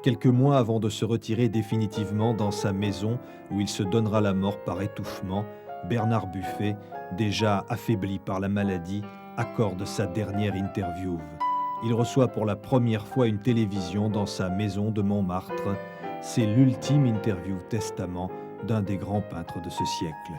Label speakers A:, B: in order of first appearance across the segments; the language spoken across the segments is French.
A: quelques mois avant de se retirer définitivement dans sa maison où il se donnera la mort par étouffement, Bernard Buffet, déjà affaibli par la maladie, accorde sa dernière interview. Il reçoit pour la première fois une télévision dans sa maison de Montmartre. C'est l'ultime interview testament d'un des grands peintres de ce siècle.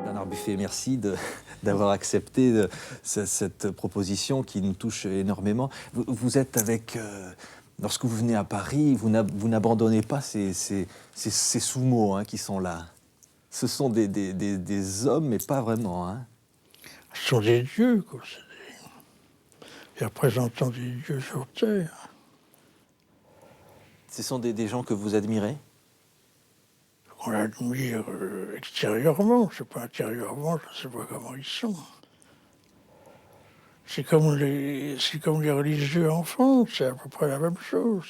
B: Bernard Buffet, merci d'avoir accepté cette proposition qui nous touche énormément. Vous êtes avec... lorsque vous venez à Paris, vous n'abandonnez pas ces sous-mots qui sont là. Ce sont des hommes, mais pas vraiment. Hein.
C: Ce sont des dieux, quoi. Les représentants des dieux sur Terre.
B: Ce sont des gens que vous admirez?
C: On l'admire extérieurement, je ne sais pas intérieurement, je ne sais pas comment ils sont. C'est comme les religieux en France, c'est à peu près la même chose.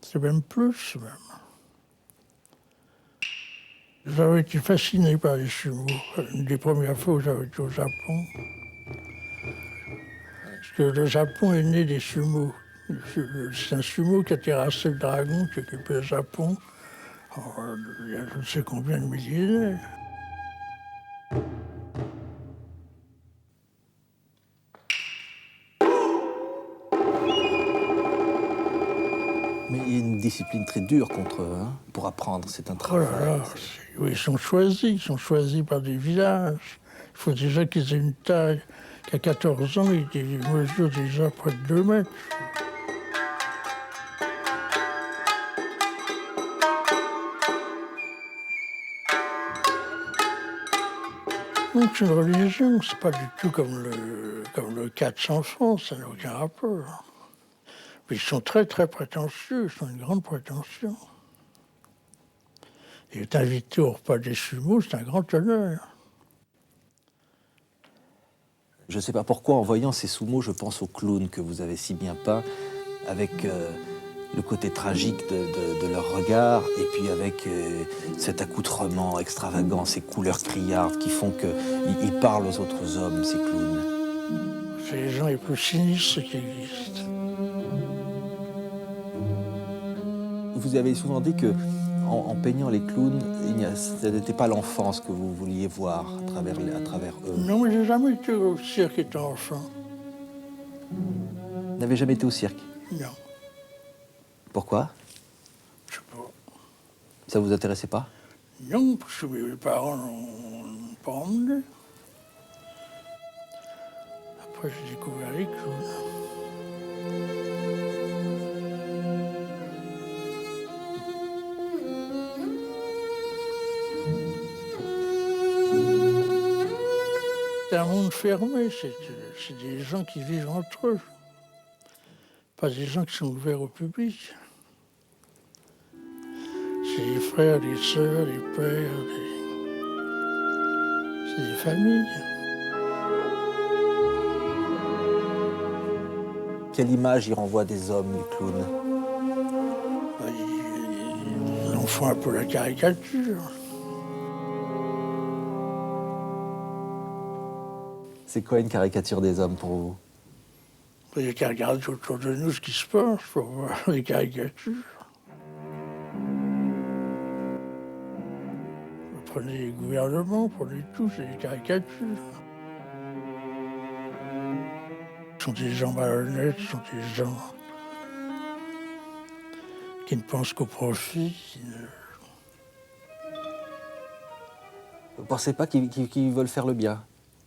C: C'est même plus, même. J'avais été fasciné par les sumo. Une des premières fois où j'avais été au Japon. Parce que le Japon est né des sumo. C'est un sumo qui a terrassé le dragon, qui occupait le Japon. Alors, il y a je ne sais combien de millénaires.
B: Mais il y a une discipline très dure contre eux, pour apprendre. C'est un travail.
C: Oh là là, oui, ils sont choisis par des villages. Il faut déjà qu'ils aient une taille. Qu'à 14 ans, ils mesurent déjà près de 2 mètres. Donc c'est une religion, c'est pas du tout comme le catch en France, ça n'a aucun rapport. Mais ils sont très très prétentieux, ils ont une grande prétention. Et être invité au repas des sumo, c'est un grand honneur.
B: Je ne sais pas pourquoi, en voyant ces sous-mots, je pense aux clowns que vous avez si bien peints, avec le côté tragique de leur regard, et puis avec cet accoutrement extravagant, ces couleurs criardes qui font qu'ils parlent aux autres hommes, ces clowns.
C: C'est les gens les plus sinistres qui existent.
B: Vous avez souvent dit que, en peignant les clowns, ce n'était pas l'enfance que vous vouliez voir à travers eux.
C: Non, mais j'ai jamais été au cirque étant enfant.
B: Vous n'avez jamais été au cirque?
C: Non,
B: Pourquoi?
C: je sais pas.
B: Ça vous intéressait pas?
C: Non, parce que mes parents n'ont pas emmené. Après, j'ai découvert les clowns. C'est un monde fermé, c'est des gens qui vivent entre eux. Pas des gens qui sont ouverts au public. C'est des frères, des sœurs, des pères, c'est des familles.
B: Quelle image il renvoie des hommes, les clowns?
C: Ils en font un peu la caricature.
B: C'est quoi une caricature des hommes pour vous?
C: Il n'y a qu'à regarder autour de nous ce qui se passe pour voir les caricatures. Prenez les gouvernements, prenez tout, c'est des caricatures. Ce sont des gens malhonnêtes, ce sont des gens qui ne pensent qu'au profit.
B: Vous ne pensez pas qu'ils veulent faire le bien?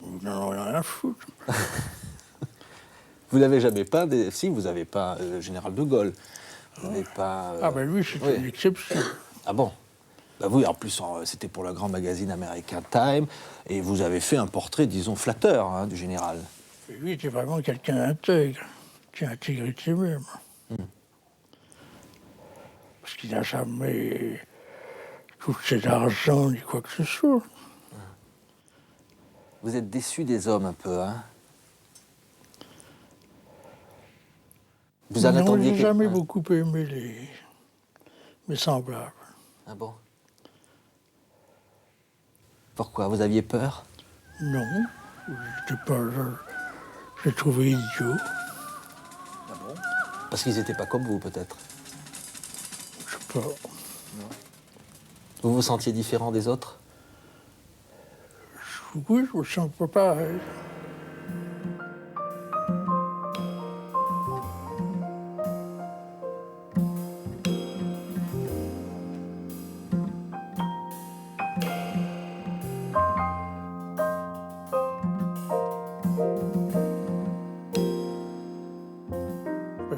C: Ils n'en ont rien à foutre.
B: Vous n'avez jamais peint des... Si, vous avez peint le général de Gaulle. Vous n'avez pas...
C: Ah ben lui, c'est une exception.
B: Ah bon? Bah oui, en plus, c'était pour le grand magazine américain Time, et vous avez fait un portrait, disons, flatteur du général.
C: Et lui était vraiment quelqu'un d'intègre, qui a intégrité même. Parce qu'il n'a jamais touché d'argent ni quoi que ce soit.
B: Vous êtes déçu des hommes un peu, hein? Vous en
C: Non,
B: attendiez
C: j'ai jamais beaucoup aimé mes semblables.
B: Ah bon? Pourquoi? Vous aviez peur?
C: Non, j'étais pas... J'ai trouvé idiot.
B: Ah bon? Parce qu'ils n'étaient pas comme vous, peut-être.
C: Je sais pas.
B: Vous vous sentiez différent des autres?
C: Oui, je me sens pas pareil.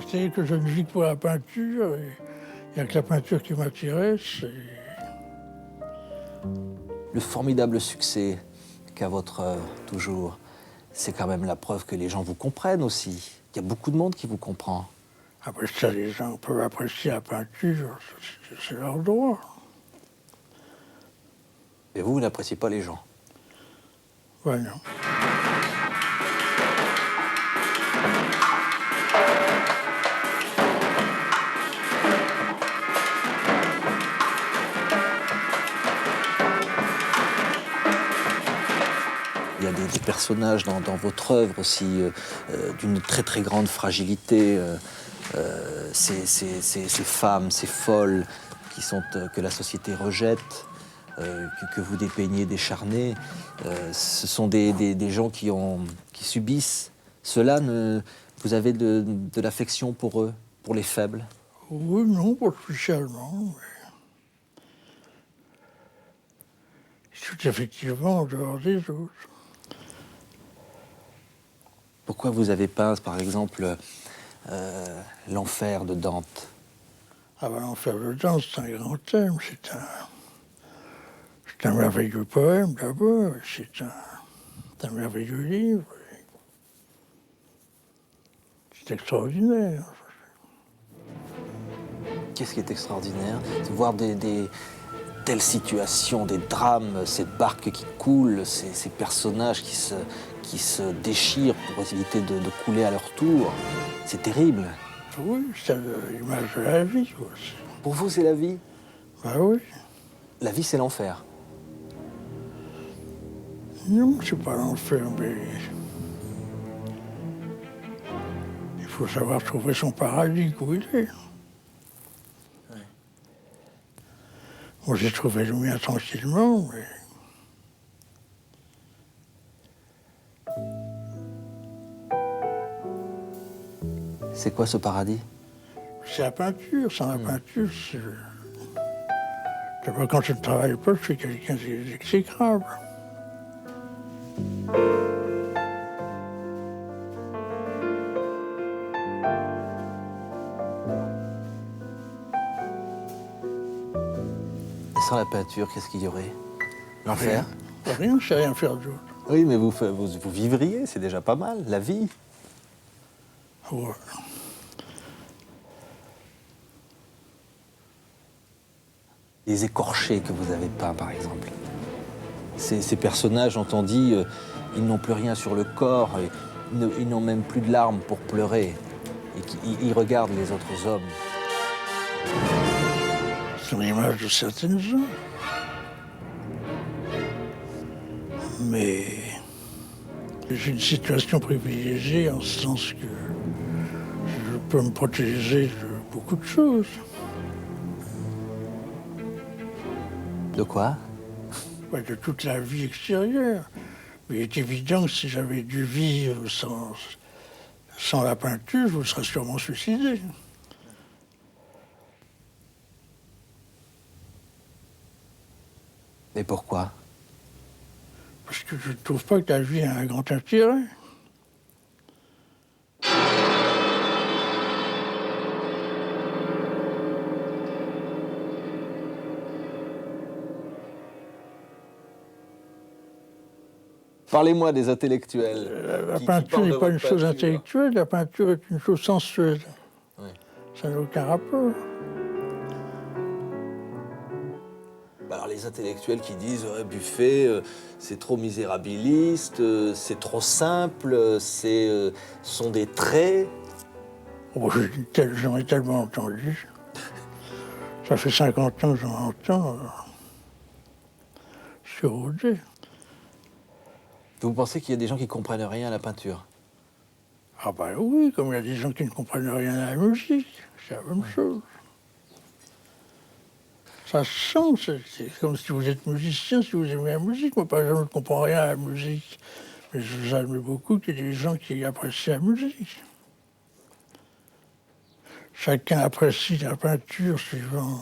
C: C'est que je ne vis que pour la peinture. Il n'y a que la peinture qui m'intéresse.
B: Le formidable succès qu'a votre œuvre, toujours, c'est quand même la preuve que les gens vous comprennent aussi. Il y a beaucoup de monde qui vous comprend.
C: Après ça, les gens peuvent apprécier la peinture, c'est leur droit.
B: Et vous n'appréciez pas les gens.
C: Ouais, non.
B: Il y a des personnages dans votre œuvre aussi d'une très très grande fragilité. Ces femmes, ces folles qui sont, que la société rejette, que vous dépeignez décharnées. Ce sont des gens qui subissent cela. Vous avez de l'affection pour eux, pour les faibles?
C: Oui, non, pas spécialement. C'est effectivement en dehors des autres.
B: Pourquoi vous avez peint, par exemple, l'enfer de Dante?
C: Ah ben, l'enfer de Dante, c'est un grand thème. C'est un merveilleux poème, d'abord. C'est un merveilleux livre. C'est extraordinaire.
B: Qu'est-ce qui est extraordinaire? C'est de voir des telles situations, des drames, ces barques qui coulent, ces personnages qui se déchirent pour éviter de couler à leur tour. C'est terrible.
C: Oui, c'est l'image de la vie aussi.
B: Pour vous, c'est la vie?
C: Ben oui.
B: La vie, c'est l'enfer.
C: Non, c'est pas l'enfer, mais il faut savoir trouver son paradis où il est.
B: Ouais.
C: Moi, j'ai trouvé le mien tranquillement, mais
B: C'est quoi ce paradis?
C: c'est la peinture. Sans la peinture, c'est... D'abord, quand je ne travaille pas, je suis quelqu'un d'exécrable.
B: Et sans la peinture, qu'est-ce qu'il y aurait? L'enfer?
C: Rien, je sais rien faire d'autre.
B: Oui, mais vous vivriez, c'est déjà pas mal, la vie.
C: Ouais.
B: Les écorchés que vous avez peints, par exemple. Ces personnages, dont on dit, ils n'ont plus rien sur le corps, et ils n'ont même plus de larmes pour pleurer, et ils regardent les autres hommes.
C: C'est l'image de certaines gens. Mais j'ai une situation privilégiée en ce sens que je peux me protéger de beaucoup de choses.
B: De quoi?
C: Ouais, de toute la vie extérieure. Mais il est évident que si j'avais dû vivre sans la peinture, je me serais sûrement suicidé.
B: Et pourquoi?
C: Parce que je ne trouve pas que la vie a un grand intérêt.
B: Parlez-moi des intellectuels.
C: La
B: qui
C: peinture
B: parlent
C: n'est
B: de
C: pas une
B: votre
C: chose
B: peinture.
C: intellectuelle, la peinture est une chose sensuelle.
B: Oui.
C: Ça n'a aucun rapport.
B: Bah alors les intellectuels qui disent ouais, Buffet, c'est trop misérabiliste, c'est trop simple, sont des traits.
C: Oh, j'en ai tellement entendu. Ça fait 50 ans que j'en entends. Je suis rodé.
B: Vous pensez qu'il y a des gens qui comprennent rien à la peinture?
C: Ah ben oui, comme il y a des gens qui ne comprennent rien à la musique, c'est la même chose. Ça se sent, c'est comme si vous êtes musicien, si vous aimez la musique. Moi, par exemple, je ne comprends rien à la musique, mais je vous admets beaucoup qu'il y ait des gens qui apprécient la musique. Chacun apprécie la peinture suivant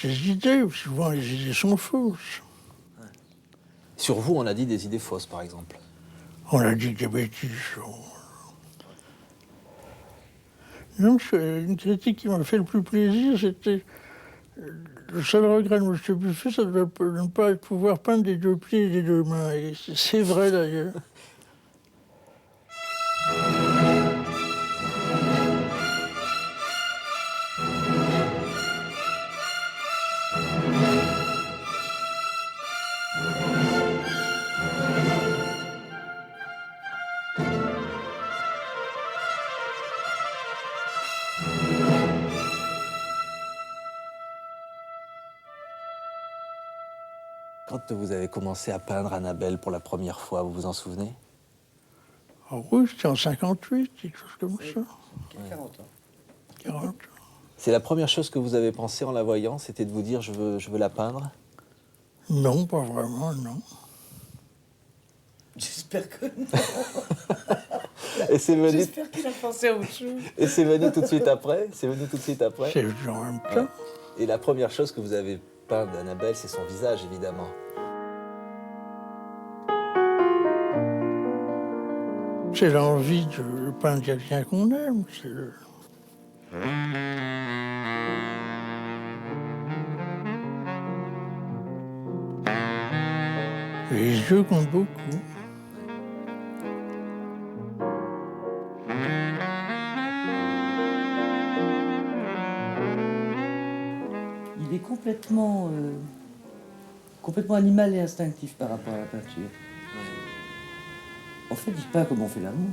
C: ses idées, ou souvent les idées sont fausses.
B: Sur vous, on a dit des idées fausses, par exemple.
C: On a dit des bêtises. Non, une critique qui m'a fait le plus plaisir, c'était le seul regret de M. Buffet, ça devait de ne pas pouvoir peindre des deux pieds et des deux mains. Et c'est vrai d'ailleurs.
B: Quand vous avez commencé à peindre Annabelle pour la première fois, vous vous en souvenez?
C: Ah oui, c'était en 58, quelque chose comme ça.
D: 40 ans.
C: 40 ans.
B: C'est la première chose que vous avez pensé en la voyant, c'était de vous dire je veux la peindre?
C: Non, pas vraiment, non.
D: J'espère que non.
B: Et c'est venu,
D: J'espère qu'il a pensé à autre chose.
B: et c'est venu tout de suite après? C'est venu tout de suite après?
C: C'est venu en même temps.
B: Et la première chose que vous avez peint d'Annabelle, c'est son visage, évidemment.
C: C'est l'envie de peindre quelqu'un qu'on aime. C'est les yeux comptent beaucoup.
D: Il est complètement animal et instinctif par rapport à la peinture. En fait, il peint comme on fait l'amour.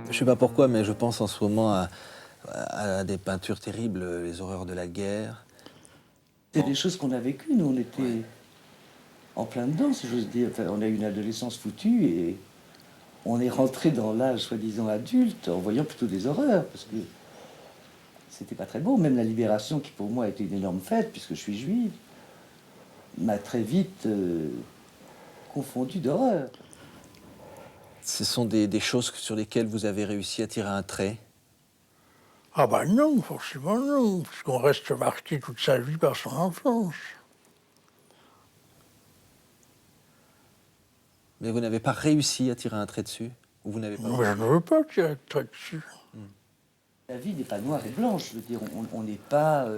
B: Je ne sais pas pourquoi, mais je pense en ce moment à des peintures terribles, les horreurs de la guerre.
D: C'est des choses qu'on a vécues. Nous, on était en plein dedans, si j'ose dire. Enfin, on a eu une adolescence foutue et on est rentré dans l'âge soi-disant adulte en voyant plutôt des horreurs, parce que c'était pas très beau. Même la libération, qui pour moi a été une énorme fête, puisque je suis juive, m'a très vite confondu d'horreur.
B: Ce sont des choses sur lesquelles vous avez réussi à tirer un trait.
C: Ah ben non, forcément non, puisqu'on reste marqué toute sa vie par son enfance.
B: Mais vous n'avez pas réussi à tirer un trait dessus? Ou vous n'avez pas...
C: Mais je ne veux pas tirer de trait dessus.
D: La vie n'est pas noire et blanche, je veux dire, on n'est pas...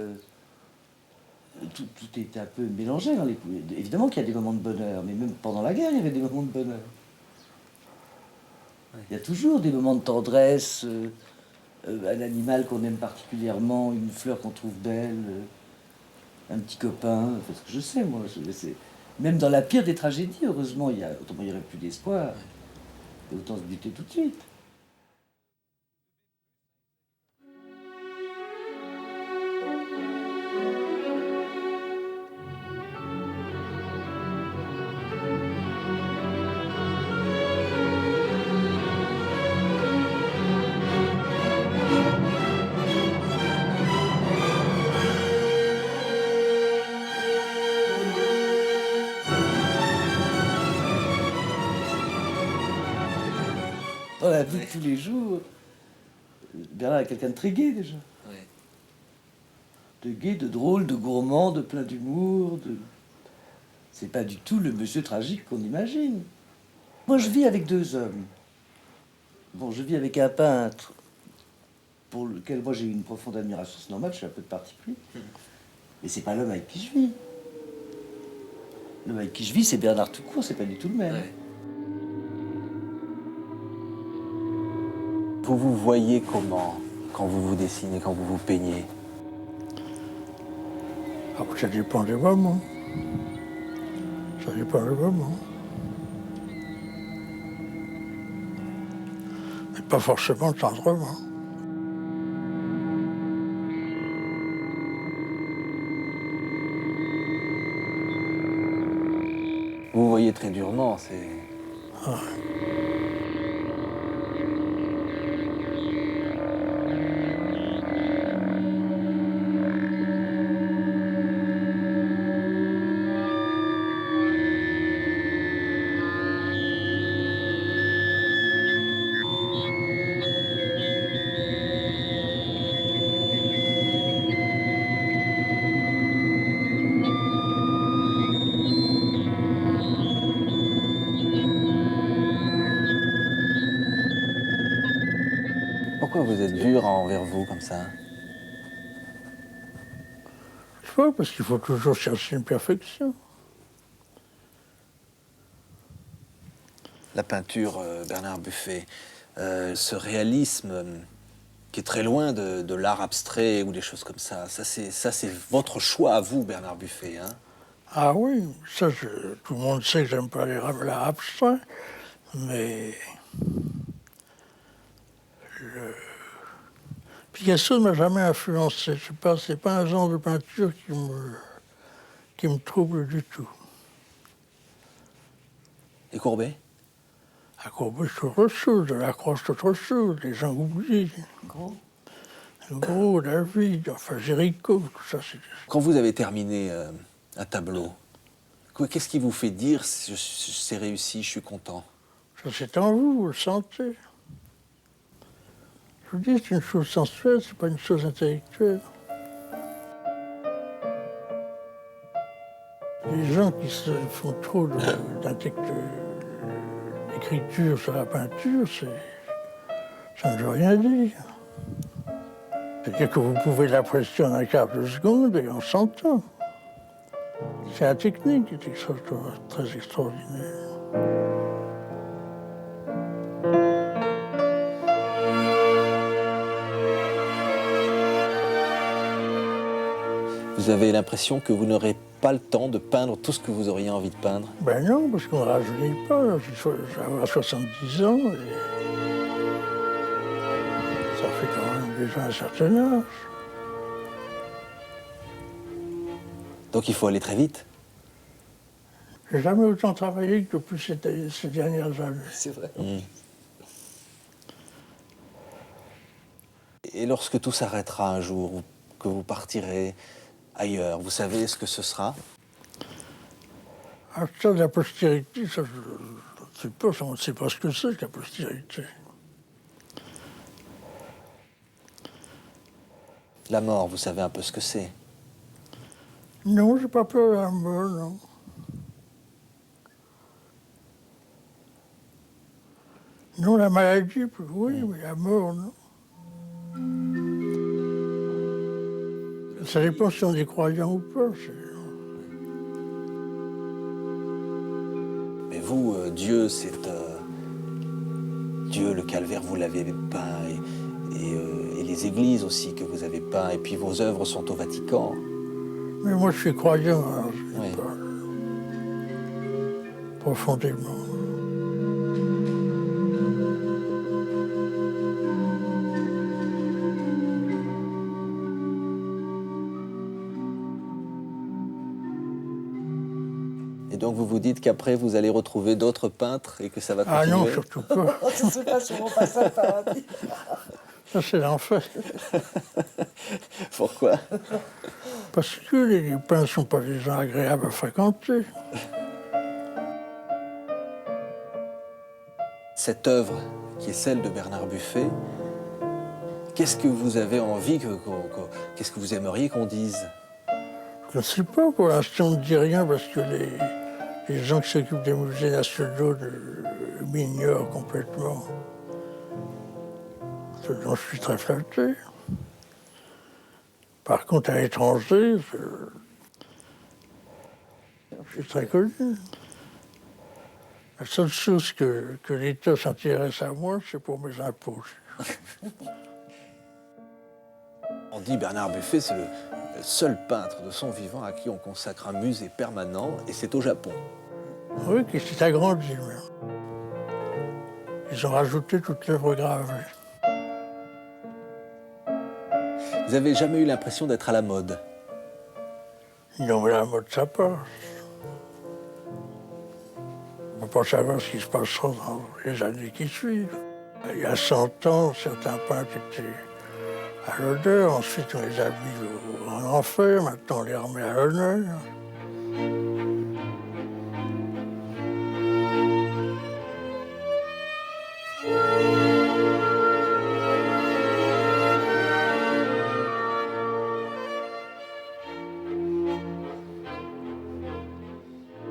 D: tout est un peu mélangé dans les... Évidemment qu'il y a des moments de bonheur, mais même pendant la guerre, il y avait des moments de bonheur. Il y a toujours des moments de tendresse, un animal qu'on aime particulièrement, une fleur qu'on trouve belle, un petit copain, parce que je sais, moi, même dans la pire des tragédies, heureusement, autrement il n'y aurait plus d'espoir. Et autant se buter tout de suite. Dans la vie de tous les jours, Bernard est quelqu'un de très gai déjà.
B: Ouais.
D: De gai, de drôle, de gourmand, de plein d'humour. C'est pas du tout le monsieur tragique qu'on imagine. Moi, je vis avec deux hommes. Bon, je vis avec un peintre pour lequel moi j'ai eu une profonde admiration. C'est normal, je suis un peu de parti pris. Mais c'est pas l'homme avec qui je vis. L'homme avec qui je vis, c'est Bernard tout court, c'est pas du tout le même.
B: Ouais. Vous vous voyez comment quand vous vous dessinez, quand vous vous peignez?
C: Après, ça dépend des moments. Ça dépend des moments. Mais pas forcément tendrement.
B: très durement. Pourquoi vous êtes dur envers vous comme ça?
C: Je sais pas, parce qu'il faut toujours chercher une perfection.
B: La peinture, Bernard Buffet, ce réalisme qui est très loin de l'art abstrait ou des choses comme ça, c'est votre choix à vous, Bernard Buffet, hein?
C: Ah oui, ça, tout le monde sait que j'aime pas l'art abstrait, mais Picasso ne m'a jamais influencé. Je sais pas, c'est pas un genre de peinture qui me trouble du tout.
B: Et Courbet?
C: À Courbet, c'est autre chose, la croix, c'est autre chose, les gens oublient. Gros, David, enfin Géricault, tout ça, c'est...
B: Quand vous avez terminé un tableau, qu'est-ce qui vous fait dire c'est réussi, je suis content?
C: Ça, c'est en vous, vous le sentez. Je vous dis, c'est une chose sensuelle, c'est pas une chose intellectuelle. Les gens qui se font trop d'écriture sur la peinture, ça ne veut rien dire. C'est-à-dire que vous pouvez l'apprécier en un quart de seconde et en 100 ans. C'est la technique qui est très extraordinaire.
B: Vous avez l'impression que vous n'aurez pas le temps de peindre tout ce que vous auriez envie de peindre?
C: Ben non, parce qu'on ne rajeunit pas. J'avais 70 ans et ça fait quand même déjà un certain âge.
B: Donc il faut aller très vite?
C: J'ai jamais autant travaillé que depuis ces dernières années.
D: C'est vrai.
B: Et lorsque tout s'arrêtera un jour, que vous partirez ailleurs, vous savez ce que ce sera?
C: Ah, ça, la postérité, ça, je sais pas, on ne sait pas ce que c'est que la postérité.
B: La mort, vous savez un peu ce que c'est?
C: Non, j'ai pas peur de la mort, non. Non, la maladie, oui, mais la mort, non. Ça dépend si on est croyant ou pas.
B: Mais vous, Dieu, c'est... Dieu, le calvaire, vous l'avez peint, et les églises aussi que vous avez peint, et puis vos œuvres sont au Vatican.
C: Mais moi, je suis croyant, alors je
B: Oui.
C: sais pas. Profondément.
B: Et donc vous vous dites qu'après vous allez retrouver d'autres peintres et que ça va continuer?
C: Ah non, surtout pas.
D: Oh, je ne sais pas si on passe à paradis.
C: Ça, c'est l'enfer.
B: Pourquoi?
C: Parce que les peintres ne sont pas des gens agréables à fréquenter.
B: Cette œuvre qui est celle de Bernard Buffet, qu'est-ce que vous avez envie, qu'est-ce que vous aimeriez qu'on dise?
C: Je ne sais pas, pour l'instant, on ne dit rien parce que les gens qui s'occupent des musées nationaux m'ignorent complètement. Ce dont je suis très flatté. Par contre, à l'étranger, je suis très connu. La seule chose que l'État s'intéresse à moi, c'est pour mes impôts.
B: On dit Bernard Buffet, c'est le seul peintre de son vivant à qui on consacre un musée permanent, et c'est au Japon.
C: Oui, qui s'est agrandi même. Ils ont rajouté toute l'œuvre gravée.
B: Vous avez jamais eu l'impression d'être à la mode?
C: Non, mais la mode, ça passe. pas savoir ce qui se passera dans les années qui suivent. Il y a 100 ans, certains peintres étaient à l'honneur, ensuite on les a mis en enfer, maintenant on les remet à l'honneur.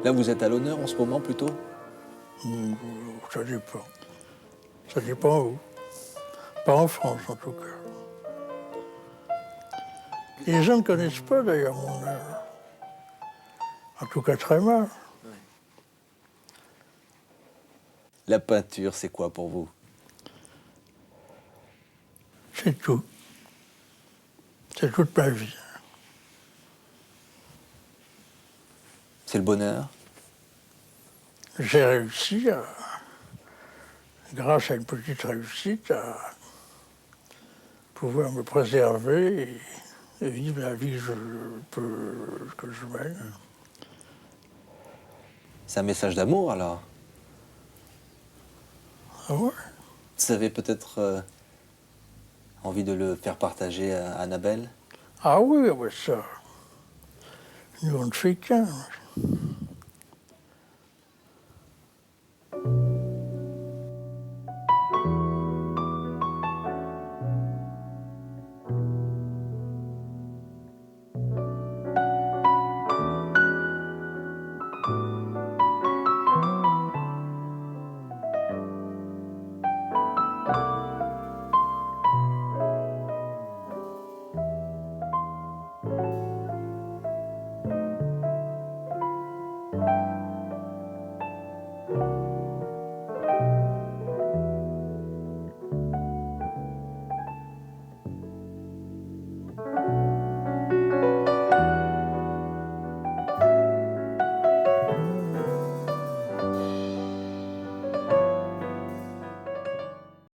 B: Là, vous êtes à l'honneur en ce moment plutôt?
C: Ça dépend. Ça dépend où. Pas en France en tout cas. Les gens ne connaissent pas d'ailleurs mon œuvre. En tout cas très mal.
B: La peinture, c'est quoi pour vous?
C: C'est tout. C'est toute ma vie.
B: C'est le bonheur?
C: J'ai réussi, grâce à une petite réussite, à pouvoir me préserver et vivre la vie que je mène.
B: C'est un message d'amour alors?
C: Ah ouais.
B: Vous avez peut-être envie de le faire partager à Annabelle?
C: Ah oui, ouais, ça. Nous, on ne fait qu'un.